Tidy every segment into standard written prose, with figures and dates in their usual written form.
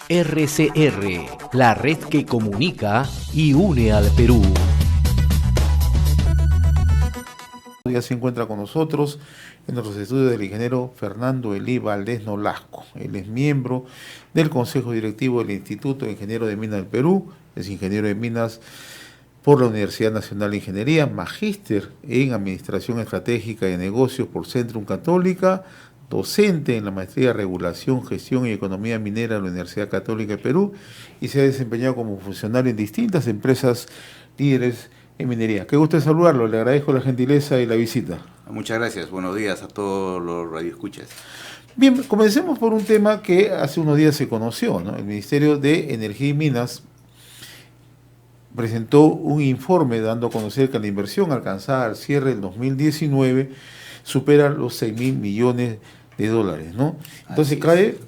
RCR, la red que comunica y une al Perú. Ya se encuentra con nosotros en nuestros estudios el ingeniero Fernando Elí Valdés Nolasco. Él es miembro del Consejo Directivo del Instituto de Ingeniero de Minas del Perú, es ingeniero de minas por la Universidad Nacional de Ingeniería, magíster en Administración Estratégica de Negocios por Centrum Católica, docente en la maestría de Regulación, Gestión y Economía Minera de la Universidad Católica de Perú y se ha desempeñado como funcionario en distintas empresas líderes en minería. Qué gusto saludarlo, le agradezco la gentileza y la visita. Muchas gracias, buenos días a todos los radioescuchas. Bien, comencemos por un tema que hace unos días se conoció, ¿no? El Ministerio de Energía y Minas presentó un informe dando a conocer que la inversión alcanzada al cierre del 2019 supera los 6.000 millones de dólares, ¿no? Entonces cabe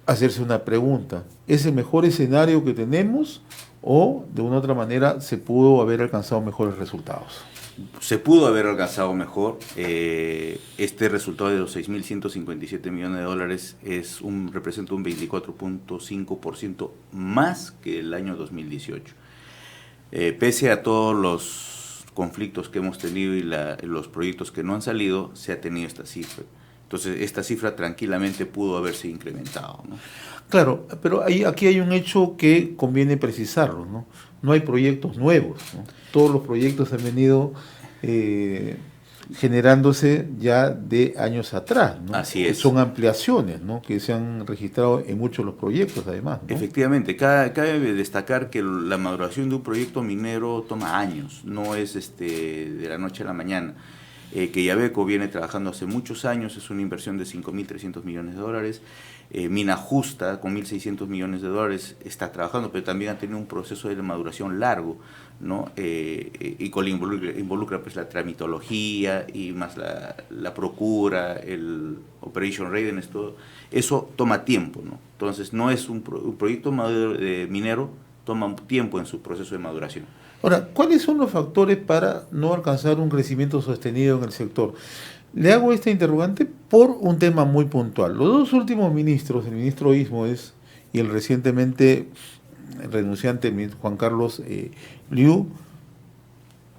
hacerse una pregunta, ¿es el mejor escenario que tenemos o de una u otra manera se pudo haber alcanzado mejores resultados? Se pudo haber alcanzado mejor. Este resultado de los 6.157 millones de dólares representa un 24.5% más que el año 2018. Pese a todos los conflictos que hemos tenido y los proyectos que no han salido, se ha tenido esta cifra. Entonces, esta cifra tranquilamente pudo haberse incrementado, ¿no? Claro, pero aquí hay un hecho que conviene precisarlo, ¿no? No hay proyectos nuevos, ¿no? Todos los proyectos han venido generándose ya de años atrás, ¿no? Así es. Son ampliaciones, ¿no? Que se han registrado en muchos de los proyectos, además, ¿no? Efectivamente, cabe destacar que la maduración de un proyecto minero toma años, no es de la noche a la mañana. Que Yabeco viene trabajando hace muchos años, es una inversión de 5.300 millones de dólares. Mina Justa, con 1.600 millones de dólares, está trabajando, pero también ha tenido un proceso de maduración largo, ¿no? Y con involucra pues, la tramitología y más la procura, el Operation Readiness, todo eso toma tiempo, ¿no? Entonces, no es un proyecto minero, toma tiempo en su proceso de maduración. Ahora, ¿cuáles son los factores para no alcanzar un crecimiento sostenido en el sector? Le hago esta interrogante por un tema muy puntual. Los dos últimos ministros, el ministro Ismoes y el recientemente renunciante Juan Carlos Liu,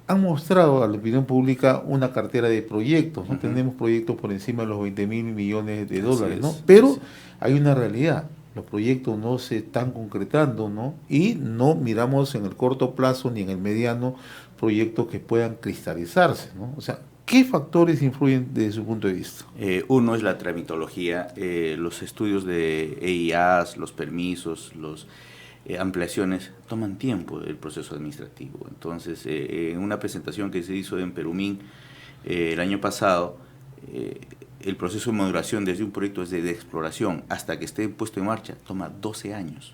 han mostrado a la opinión pública una cartera de proyectos, ¿no? Tenemos proyectos por encima de los 20.000 millones de dólares, ¿no? Pero hay una realidad. Los proyectos no se están concretando, ¿no? Y no miramos en el corto plazo ni en el mediano proyectos que puedan cristalizarse, ¿no? O sea, ¿qué factores influyen desde su punto de vista? Uno es la tramitología, los estudios de EIAs, los permisos, las ampliaciones toman tiempo el proceso administrativo. Entonces, en una presentación que se hizo en Perumín el año pasado, el proceso de maduración desde un proyecto de exploración hasta que esté puesto en marcha toma 12 años.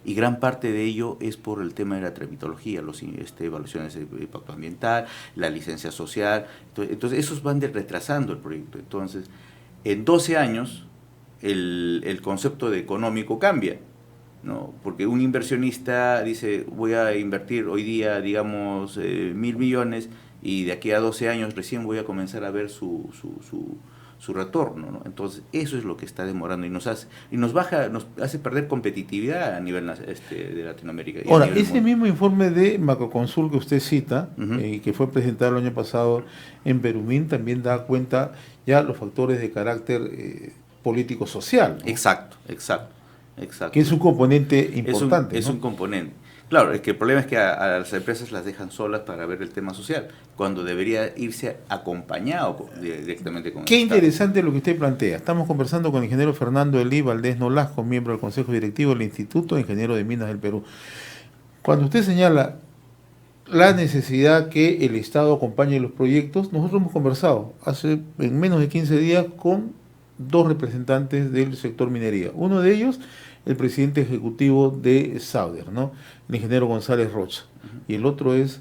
Y gran parte de ello es por el tema de la tramitología, las evaluaciones de impacto ambiental, la licencia social. Entonces esos van retrasando el proyecto. Entonces, en 12 años el concepto de económico cambia, ¿no? Porque un inversionista dice, voy a invertir hoy día, digamos, 1.000 millones y de aquí a 12 años recién voy a comenzar a ver su retorno, ¿no? Entonces eso es lo que está demorando y nos hace perder competitividad a nivel de Latinoamérica. Ahora, ese mismo informe de Macroconsul que usted cita, que fue presentado el año pasado en Perumín, también da cuenta ya los factores de carácter político-social, ¿no? Exacto. Que es un componente importante. Es un componente. Claro, es que el problema es que a las empresas las dejan solas para ver el tema social, cuando debería irse acompañado directamente con el Qué Estado. interesante lo que usted plantea. Estamos conversando con el ingeniero Fernando Elí Valdés Nolasco, miembro del Consejo Directivo del Instituto de Ingeniero de Minas del Perú. Cuando usted señala la necesidad que el Estado acompañe los proyectos, nosotros hemos conversado en menos de 15 días con dos representantes del sector minería. Uno de ellos, el presidente ejecutivo de Sauder, ¿no? El ingeniero González Rocha. Y el otro es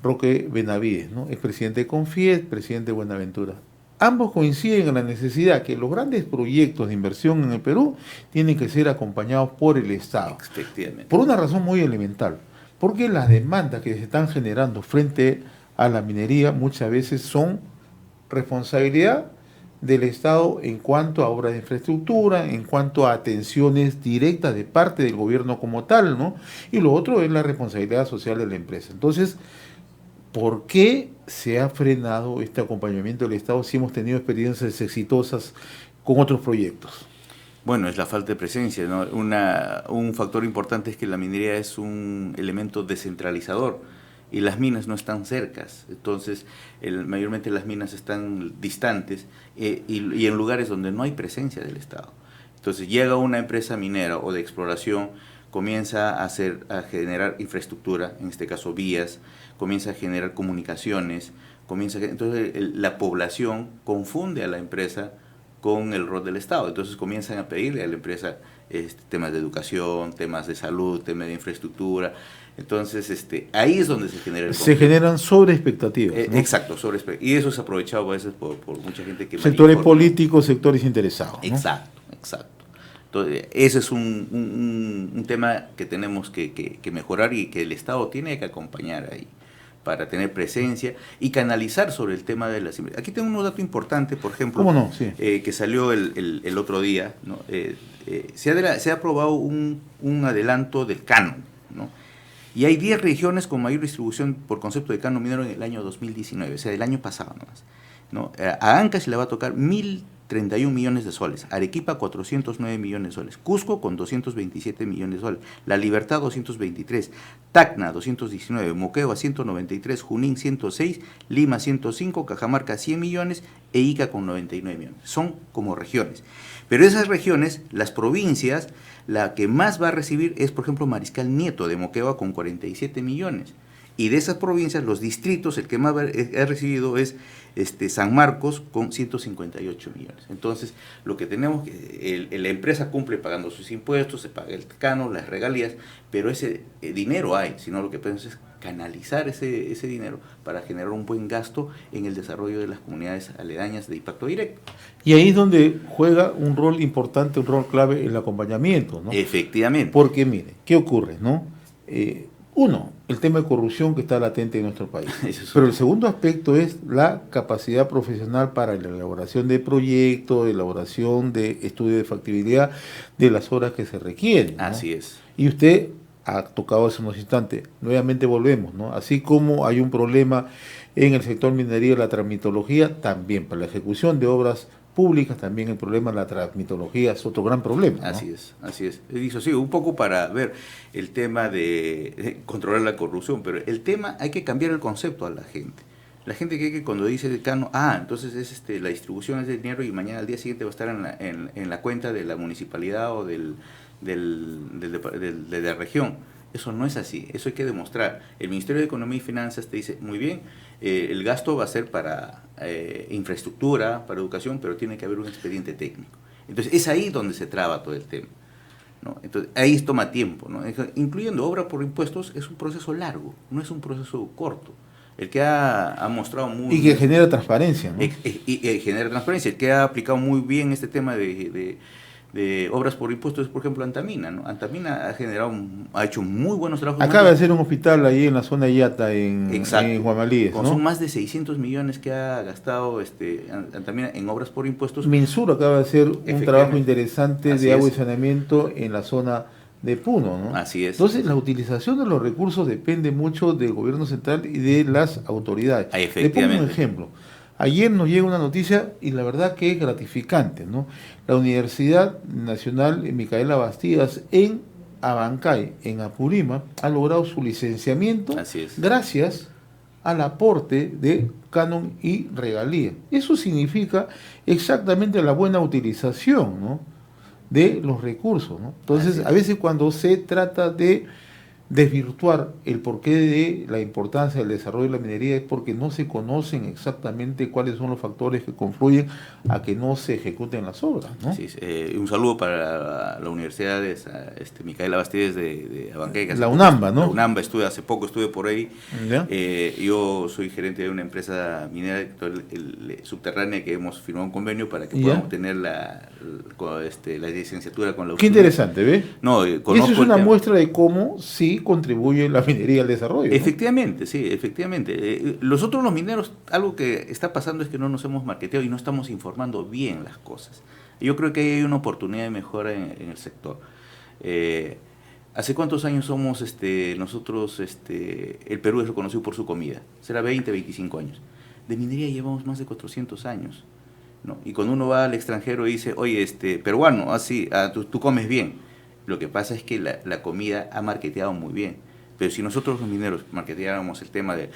Roque Benavides, ¿no? Es presidente de Confied, presidente de Buenaventura. Ambos coinciden en la necesidad que los grandes proyectos de inversión en el Perú tienen que ser acompañados por el Estado. Efectivamente. Por una razón muy elemental. Porque las demandas que se están generando frente a la minería muchas veces son responsabilidad del Estado en cuanto a obras de infraestructura, en cuanto a atenciones directas de parte del gobierno como tal, ¿no? Y lo otro es la responsabilidad social de la empresa. Entonces, ¿por qué se ha frenado este acompañamiento del Estado si hemos tenido experiencias exitosas con otros proyectos? Bueno, es la falta de presencia, ¿no? Un factor importante es que la minería es un elemento descentralizador y las minas no están cercas, entonces mayormente las minas están distantes y en lugares donde no hay presencia del Estado. Entonces llega una empresa minera o de exploración, comienza a generar infraestructura, en este caso vías, comienza a generar comunicaciones, entonces la población confunde a la empresa con el rol del Estado. Entonces comienzan a pedirle a la empresa temas de educación, temas de salud, temas de infraestructura. Entonces ahí es donde se genera el conflicto. Se generan sobreexpectativas, ¿no? Exacto, y eso es aprovechado a veces por mucha gente que sectores políticos, sectores interesados, ¿no? Exacto, exacto. Entonces, ese es un tema que tenemos que mejorar y que el Estado tiene que acompañar ahí, para tener presencia y canalizar sobre el tema de las inversiones. Aquí tengo un dato importante, por ejemplo, ¿cómo no? Sí. Que salió el otro día, ¿no? Se ha aprobado un adelanto del canon, ¿no? Y hay 10 regiones con mayor distribución por concepto de canon minero en el año 2019, o sea, el año pasado nomás, ¿no? A Ancash le va a tocar 1.031 millones de soles, Arequipa 409 millones de soles, Cusco con 227 millones de soles, La Libertad 223, Tacna 219, Moquegua 193, Junín 106, Lima 105, Cajamarca 100 millones e Ica con 99 millones. Son como regiones. Pero esas regiones, las provincias, la que más va a recibir es, por ejemplo, Mariscal Nieto de Moquegua con 47 millones. Y de esas provincias, los distritos, el que más ha recibido es San Marcos con 158 millones. Entonces, lo que tenemos, la empresa cumple pagando sus impuestos, se paga el canon, las regalías, pero ese dinero hay, sino lo que podemos es canalizar ese dinero para generar un buen gasto en el desarrollo de las comunidades aledañas de impacto directo. Y ahí es donde juega un rol importante, un rol clave el acompañamiento, ¿no? Efectivamente. Porque mire, ¿qué ocurre, no? Uno, el tema de corrupción que está latente en nuestro país. Pero el segundo aspecto es la capacidad profesional para la elaboración de proyectos, elaboración de estudios de factibilidad de las obras que se requieren, ¿no? Así es. Y usted ha tocado hace unos instantes, nuevamente volvemos, ¿no? Así como hay un problema en el sector minería y la tramitología, también para la ejecución de obras públicas, también el problema de la tramitología es otro gran problema, ¿no? Así es, así es. Dicho sí, un poco para ver el tema de controlar la corrupción, pero el tema hay que cambiar el concepto a la gente. La gente cree que cuando dice decano, entonces es la distribución es de dinero y mañana al día siguiente va a estar en la cuenta de la municipalidad o de la región. Eso no es así, eso hay que demostrar. El Ministerio de Economía y Finanzas te dice, muy bien, el gasto va a ser para infraestructura, para educación, pero tiene que haber un expediente técnico. Entonces es ahí donde se traba todo el tema, ¿no? Entonces ahí toma tiempo, ¿no? Incluyendo obra por impuestos, es un proceso largo, no es un proceso corto. El que ha mostrado muy... Y que genera transparencia, ¿no? Y genera transparencia. El que ha aplicado muy bien este tema de obras por impuestos es, por ejemplo, Antamina, ¿no? Antamina ha hecho muy buenos trabajos. Acaba de hacer un hospital ahí en la zona de Yata, en Guamalíes, ¿no? Son más de 600 millones que ha gastado Antamina en obras por impuestos. Minsur acaba de hacer un trabajo interesante de agua y saneamiento en la zona de Puno, ¿no? Así es. Entonces, la utilización de los recursos depende mucho del gobierno central y de las autoridades. Le pongo un ejemplo. Ayer nos llega una noticia y la verdad que es gratificante, ¿no? La Universidad Nacional Micaela Bastidas en Abancay, en Apurímac, ha logrado su licenciamiento gracias al aporte de canon y regalía. Eso significa exactamente la buena utilización, ¿no?, de los recursos, ¿no? Entonces, a veces cuando se trata de desvirtuar el porqué de la importancia del desarrollo de la minería es porque no se conocen exactamente cuáles son los factores que confluyen a que no se ejecuten las obras, ¿no? Sí, un saludo para la Universidad de Micaela Bastidas de Abancay. La UNAMBA, ¿no? La UNAMBA, hace poco estuve por ahí. Yo soy gerente de una empresa minera subterránea que hemos firmado un convenio para que podamos tener la licenciatura con la UNAMBA. Qué interesante, ¿ves? No, y eso es una muestra de cómo sí así contribuye la minería al desarrollo, ¿no? Efectivamente, sí, efectivamente. Nosotros los mineros, algo que está pasando es que no nos hemos marketeado y no estamos informando bien las cosas. Yo creo que ahí hay una oportunidad de mejora en el sector. ¿Hace cuántos años somos nosotros, el Perú es reconocido por su comida? Será 20, 25 años. De minería llevamos más de 400 años, ¿no? Y cuando uno va al extranjero y dice, oye, peruano, así, tú comes bien. Lo que pasa es que la comida ha marketeado muy bien. Pero si nosotros los mineros marketeáramos el tema de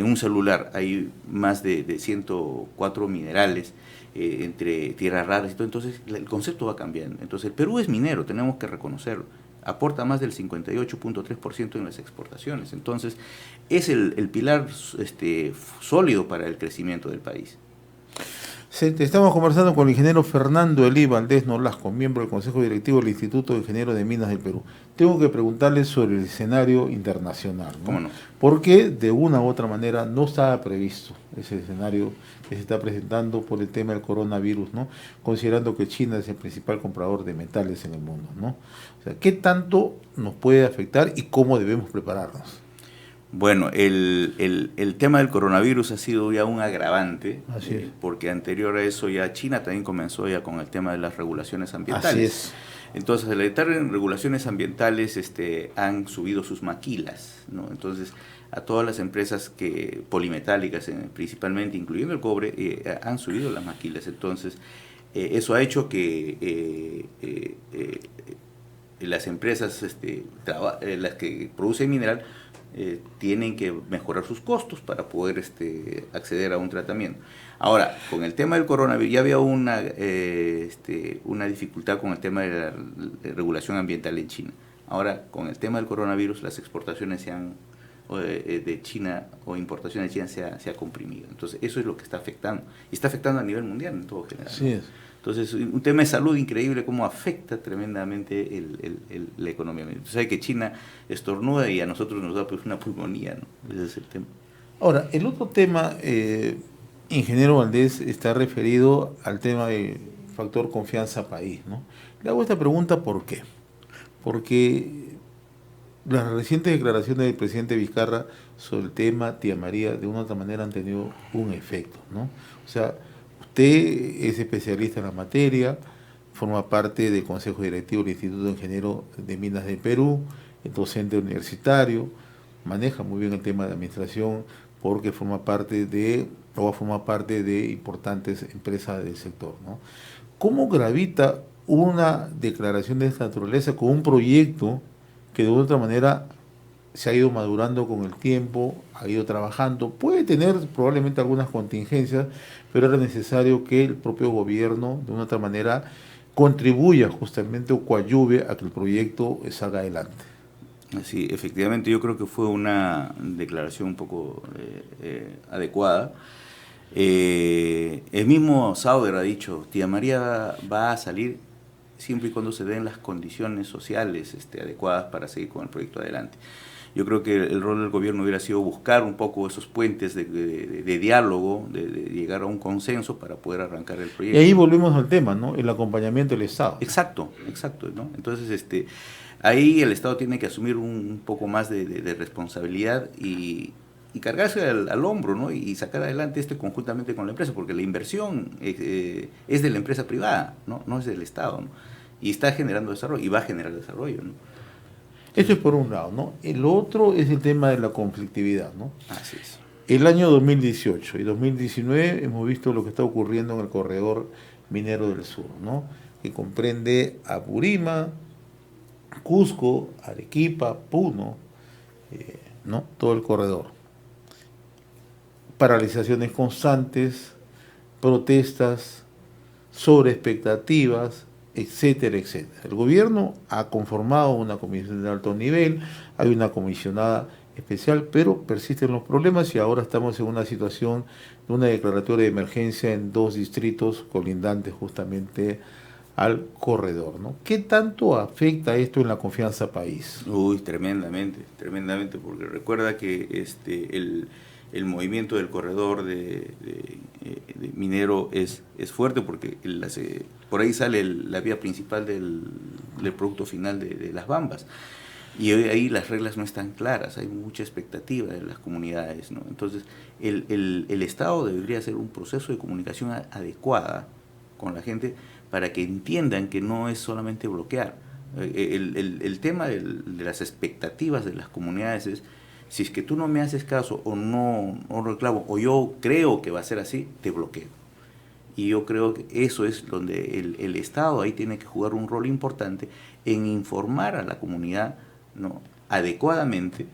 un celular, hay más de 104 minerales, entre tierras raras y todo, entonces el concepto va cambiando. Entonces el Perú es minero, tenemos que reconocerlo. Aporta más del 58.3% en las exportaciones. Entonces, es el pilar sólido para el crecimiento del país. Estamos conversando con el ingeniero Fernando Elí Valdés Nolasco, miembro del Consejo Directivo del Instituto de Ingenieros de Minas del Perú. Tengo que preguntarle sobre el escenario internacional, ¿no? ¿Cómo no? Porque de una u otra manera no estaba previsto ese escenario que se está presentando por el tema del coronavirus, ¿no? Considerando que China es el principal comprador de metales en el mundo, ¿no? O sea, ¿qué tanto nos puede afectar y cómo debemos prepararnos? Bueno, el tema del coronavirus ha sido ya un agravante, porque anterior a eso ya China también comenzó ya con el tema de las regulaciones ambientales. Así es. Entonces, al estar en regulaciones ambientales, han subido sus maquilas, ¿no? Entonces, a todas las empresas polimetálicas, principalmente, incluyendo el cobre, han subido las maquilas. Entonces, eso ha hecho que las empresas, las que producen mineral, tienen que mejorar sus costos para poder acceder a un tratamiento. Ahora, con el tema del coronavirus, ya había una dificultad con el tema de la regulación ambiental en China. Ahora, con el tema del coronavirus, las exportaciones de China o importaciones de China se ha comprimido. Entonces, eso es lo que está afectando. Y está afectando a nivel mundial en todo general. Así es. Entonces, un tema de salud increíble, cómo afecta tremendamente la economía. Entonces, hay que China estornuda y a nosotros nos da pues una pulmonía, ¿no? Ese es el tema. Ahora, el otro tema, ingeniero Valdés, está referido al tema del factor confianza país, ¿no? Le hago esta pregunta, ¿por qué? Porque las recientes declaraciones del presidente Vizcarra sobre el tema Tía María, de una u otra manera, han tenido un efecto, ¿no? O sea, usted es especialista en la materia, forma parte del Consejo Directivo del Instituto de Ingenieros de Minas del Perú, es docente universitario, maneja muy bien el tema de administración porque va a formar parte de importantes empresas del sector, ¿no? ¿Cómo gravita una declaración de esta naturaleza con un proyecto que de otra manera se ha ido madurando con el tiempo, ha ido trabajando, puede tener probablemente algunas contingencias, pero era necesario que el propio gobierno de una otra manera contribuya justamente o coadyuve a que el proyecto salga adelante? Sí, efectivamente yo creo que fue una declaración un poco adecuada. El mismo Sauer ha dicho, Tía María va a salir siempre y cuando se den las condiciones sociales adecuadas para seguir con el proyecto adelante. Yo creo que el rol del gobierno hubiera sido buscar un poco esos puentes de diálogo, de llegar a un consenso para poder arrancar el proyecto. Y ahí volvemos al tema, ¿no? El acompañamiento del Estado. Exacto, ¿no? Entonces, ahí el Estado tiene que asumir un poco más de responsabilidad y cargarse al hombro, ¿no? Y sacar adelante conjuntamente con la empresa, porque la inversión es de la empresa privada, no es del Estado, ¿no? Y está generando desarrollo, y va a generar desarrollo, ¿no? Eso es por un lado, ¿no? El otro es el tema de la conflictividad, ¿no? Así es. El año 2018 y 2019 hemos visto lo que está ocurriendo en el corredor minero del sur, ¿no? Que comprende Apurímac, Cusco, Arequipa, Puno, ¿no? Todo el corredor. Paralizaciones constantes, protestas, sobreexpectativas, etcétera, etcétera. El gobierno ha conformado una comisión de alto nivel, hay una comisionada especial, pero persisten los problemas y ahora estamos en una situación de una declaratoria de emergencia en 2 distritos colindantes justamente al corredor, ¿no? ¿Qué tanto afecta esto en la confianza país? Uy, tremendamente, porque recuerda que el movimiento del corredor de minero es fuerte porque por ahí sale la vía principal del producto final de las bambas. Y hoy ahí las reglas no están claras, hay mucha expectativa de las comunidades, ¿no? Entonces, el Estado debería hacer un proceso de comunicación adecuada con la gente para que entiendan que no es solamente bloquear. El tema de las expectativas de las comunidades es, si es que tú no me haces caso o no reclamo, o yo creo que va a ser así, te bloqueo. Y yo creo que eso es donde el Estado ahí tiene que jugar un rol importante en informar a la comunidad, ¿no?, adecuadamente.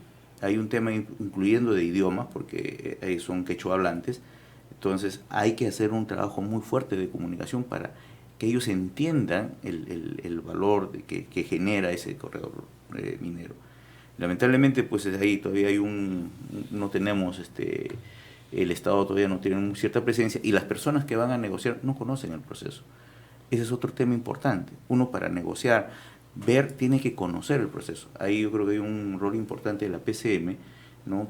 Hay un tema incluyendo de idiomas, porque son quechua hablantes, entonces hay que hacer un trabajo muy fuerte de comunicación para que ellos entiendan el valor que genera ese corredor minero. Lamentablemente, pues ahí todavía no tenemos, el Estado todavía no tiene cierta presencia, y las personas que van a negociar no conocen el proceso. Ese es otro tema importante. Uno, para negociar, tiene que conocer el proceso. Ahí yo creo que hay un rol importante de la PCM, ¿no?,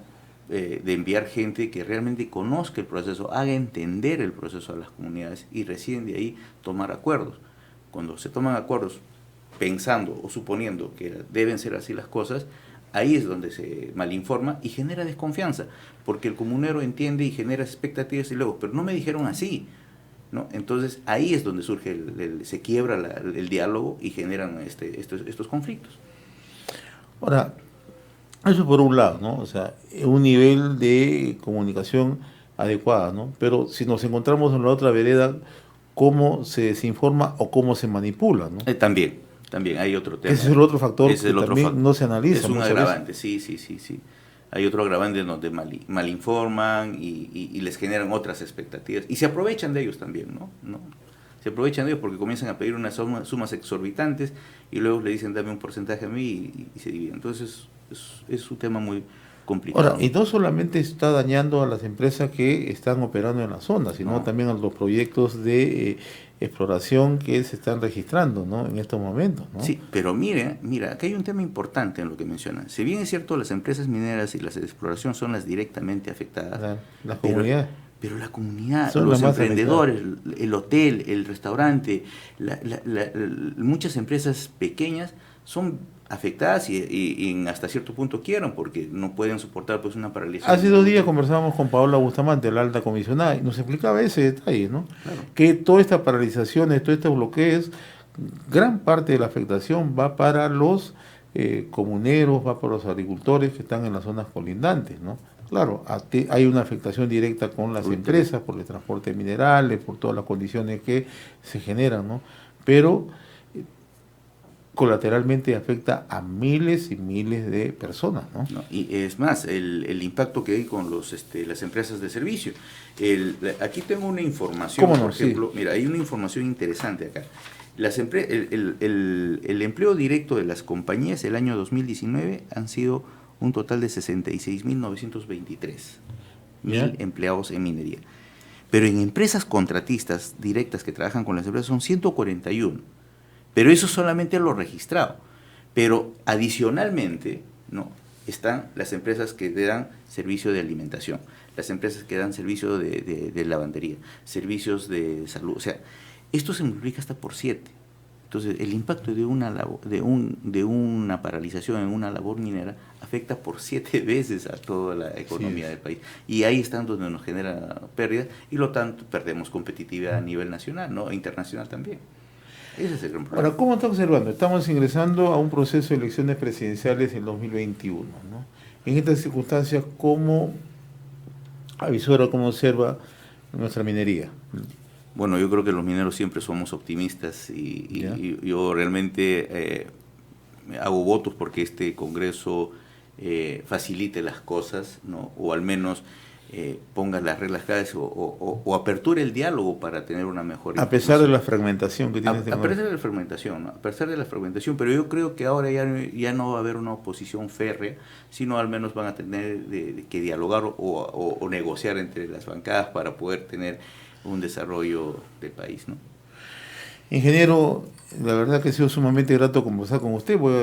de enviar gente que realmente conozca el proceso, haga entender el proceso a las comunidades, y recién de ahí tomar acuerdos. Cuando se toman acuerdos pensando o suponiendo que deben ser así las cosas, ahí es donde se malinforma y genera desconfianza, porque el comunero entiende y genera expectativas y luego, pero no me dijeron así, ¿no? Entonces ahí es donde surge se quiebra el diálogo y generan estos conflictos. Ahora, eso por un lado, ¿no? O sea, un nivel de comunicación adecuada, ¿no? Pero si nos encontramos en la otra vereda, ¿cómo se desinforma o cómo se manipula, ¿no? También hay otro tema. Ese es el otro factor que también no se analiza. Es un agravante, sí. Hay otro agravante donde malinforman y les generan otras expectativas. Y se aprovechan de ellos también, ¿no? Se aprovechan de ellos porque comienzan a pedir unas sumas exorbitantes y luego le dicen dame un porcentaje a mí y se dividen. Entonces es un tema muy complicado. Ahora, y no solamente está dañando a las empresas que están operando en la zona, sino también a los proyectos de exploración que se están registrando, ¿no?, en estos momentos, ¿no? Sí, pero mira, acá hay un tema importante en lo que mencionan. Si bien es cierto, las empresas mineras y las de exploración son las directamente afectadas, las comunidades. Pero la comunidad, son los emprendedores, el hotel, el restaurante, muchas empresas pequeñas son afectadas y hasta cierto punto quiebran porque no pueden soportar pues una paralización. Hace 2 días conversábamos con Paola Bustamante, la alta comisionada, y nos explicaba ese detalle, ¿no? Claro. Que toda esta paralización, todos estos bloqueos, gran parte de la afectación va para los comuneros, va para los agricultores que están en las zonas colindantes, ¿no? Claro, hay una afectación directa con las empresas por el transporte de minerales, por todas las condiciones que se generan, ¿no? Pero colateralmente afecta a miles y miles de personas, ¿no? Y es más, el impacto que hay con las empresas de servicio. Aquí tengo una información, por ejemplo, sí. Mira, hay una información interesante acá. El empleo directo de las compañías el año 2019 han sido un total de 66.923 empleados en minería. Pero en empresas contratistas directas que trabajan con las empresas son 141. Pero eso solamente lo registrado. Pero adicionalmente, ¿no?, están las empresas que dan servicio de alimentación, las empresas que dan servicio de lavandería, servicios de salud. O sea, esto se multiplica hasta por 7. Entonces, el impacto de una paralización en una labor minera afecta por 7 veces a toda la economía del país. Y ahí están donde nos genera pérdidas y lo tanto perdemos competitividad a nivel nacional, ¿no?, e internacional también. Ese es el gran problema. Ahora, ¿cómo está observando? Estamos ingresando a un proceso de elecciones presidenciales en 2021, ¿no? En estas circunstancias, ¿cómo avisora, cómo observa nuestra minería? Bueno, yo creo que los mineros siempre somos optimistas y yo realmente hago votos porque este Congreso facilite las cosas, ¿no?, o al menos ponga las reglas claras o aperture el diálogo para tener una mejor a pesar de la fragmentación que tiene a pesar de la fragmentación, ¿no?, a pesar de la fragmentación, pero yo creo que ahora ya no va a haber una oposición férrea, sino al menos van a tener que dialogar o negociar entre las bancadas para poder tener un desarrollo del país, ¿no? Ingeniero, la verdad que ha sido sumamente grato conversar con usted. Voy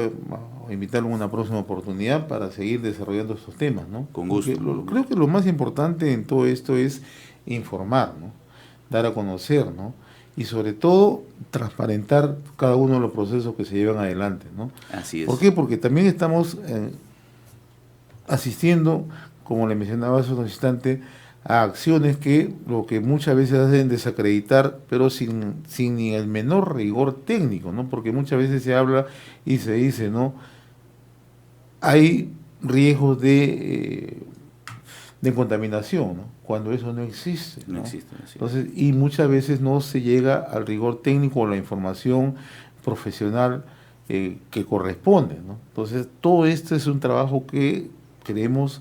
a invitarlo en una próxima oportunidad para seguir desarrollando estos temas, ¿no? Con gusto. Creo que lo más importante en todo esto es informar, ¿no?, dar a conocer, ¿no?, y sobre todo transparentar cada uno de los procesos que se llevan adelante, ¿no? Así es. ¿Por qué? Porque también estamos asistiendo, como le mencionaba hace un instante, a acciones que lo que muchas veces hacen desacreditar, pero sin ni el menor rigor técnico, ¿no? Porque muchas veces se habla y se dice, ¿no? Hay riesgos de contaminación, ¿no? Cuando eso no existe, ¿no? No existe, así es. Entonces, y muchas veces no se llega al rigor técnico o la información profesional que corresponde, ¿no? Entonces, todo esto es un trabajo que creemos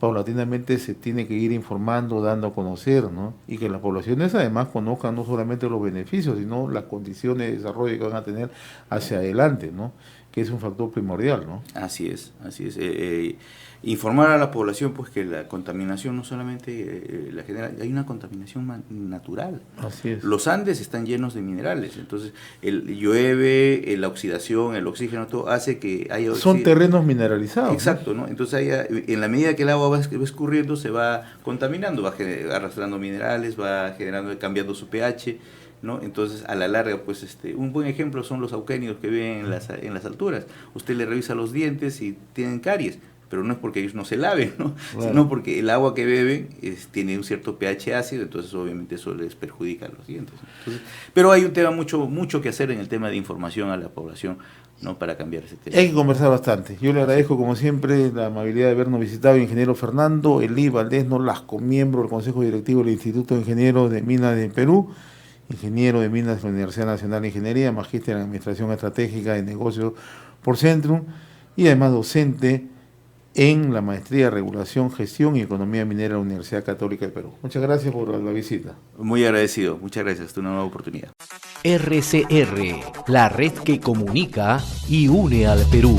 paulatinamente se tiene que ir informando, dando a conocer, ¿no? Y que las poblaciones además conozcan no solamente los beneficios, sino las condiciones de desarrollo que van a tener hacia adelante, ¿no? Que es un factor primordial, ¿no? Así es, así es. Informar a la población pues que la contaminación no solamente la genera, hay una contaminación natural. Así es. Los Andes están llenos de minerales, entonces llueve, la oxidación, el oxígeno, todo hace que haya... Son terrenos mineralizados. Exacto, ¿no? Entonces en la medida que el agua va escurriendo se va contaminando, va arrastrando minerales, va generando, cambiando su pH, ¿no? Entonces, a la larga, pues un buen ejemplo son los auquénidos que viven en las alturas. Usted le revisa los dientes y tienen caries, pero no es porque ellos no se laven, ¿no? Claro. Sino porque el agua que beben tiene un cierto pH ácido, entonces obviamente eso les perjudica a los dientes, ¿no? Entonces, pero hay un tema mucho que hacer en el tema de información a la población, ¿no? Para cambiar ese tema. Hay que conversar bastante. Yo le agradezco, como siempre, la amabilidad de habernos visitado, ingeniero Fernando Elí Valdés Nolasco, miembro del Consejo Directivo del Instituto de Ingenieros de Minas de Perú, ingeniero de Minas de la Universidad Nacional de Ingeniería, magíster en Administración Estratégica de Negocios por Centrum y además docente en la maestría de Regulación, Gestión y Economía Minera de la Universidad Católica del Perú. Muchas gracias por la visita. Muy agradecido, muchas gracias, es una nueva oportunidad. RCR, la red que comunica y une al Perú.